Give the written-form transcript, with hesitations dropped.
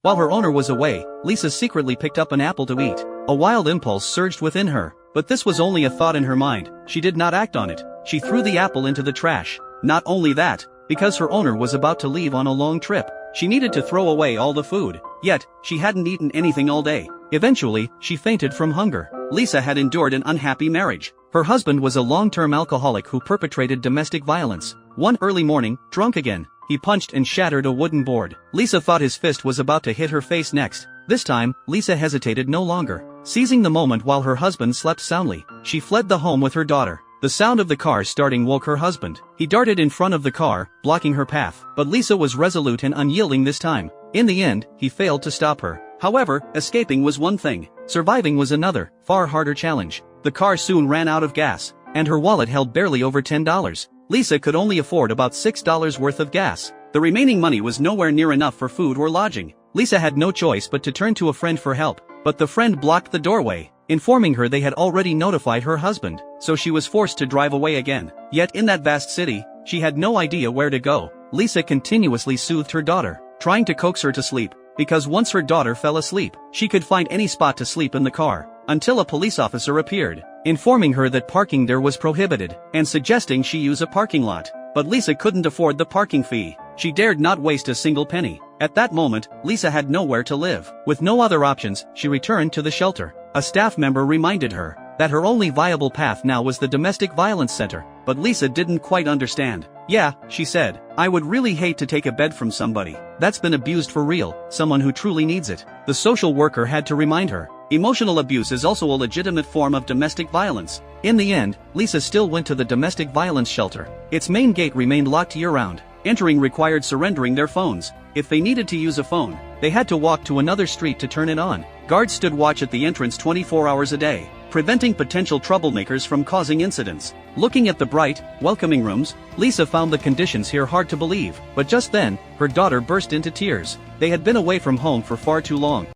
While her owner was away, Lisa secretly picked up an apple to eat. A wild impulse surged within her, but this was only a thought in her mind. She did not act on it. She threw the apple into the trash. Not only that, because her owner was about to leave on a long trip, she needed to throw away all the food. Yet, she hadn't eaten anything all day. Eventually, she fainted from hunger. Lisa had endured an unhappy marriage. Her husband was a long-term alcoholic who perpetrated domestic violence. One early morning, drunk again, he punched and shattered a wooden board. Lisa thought his fist was about to hit her face next. This time, Lisa hesitated no longer. Seizing the moment while her husband slept soundly, she fled the home with her daughter. The sound of the car starting woke her husband. He darted in front of the car, blocking her path. But Lisa was resolute and unyielding this time. In the end, he failed to stop her. However, escaping was one thing. Surviving was another, far harder challenge. The car soon ran out of gas, and her wallet held barely over $10. Lisa could only afford about $6 worth of gas. The remaining money was nowhere near enough for food or lodging. Lisa had no choice but to turn to a friend for help. But the friend blocked the doorway, informing her they had already notified her husband, so she was forced to drive away again. Yet in that vast city, she had no idea where to go. Lisa continuously soothed her daughter, trying to coax her to sleep, because once her daughter fell asleep, she could find any spot to sleep in the car, until a police officer appeared, informing her that parking there was prohibited, and suggesting she use a parking lot. But Lisa couldn't afford the parking fee. She dared not waste a single penny. At that moment, Lisa had nowhere to live. With no other options, she returned to the shelter. A staff member reminded her that her only viable path now was the domestic violence center, but Lisa didn't quite understand. "Yeah," she said, "I would really hate to take a bed from somebody that's been abused for real, someone who truly needs it." The social worker had to remind her, emotional abuse is also a legitimate form of domestic violence. In the end, Lisa still went to the domestic violence shelter. Its main gate remained locked year-round. Entering required surrendering their phones. If they needed to use a phone, they had to walk to another street to turn it on. Guards stood watch at the entrance 24 hours a day, preventing potential troublemakers from causing incidents. Looking at the bright, welcoming rooms, Lisa found the conditions here hard to believe. But just then, her daughter burst into tears. They had been away from home for far too long.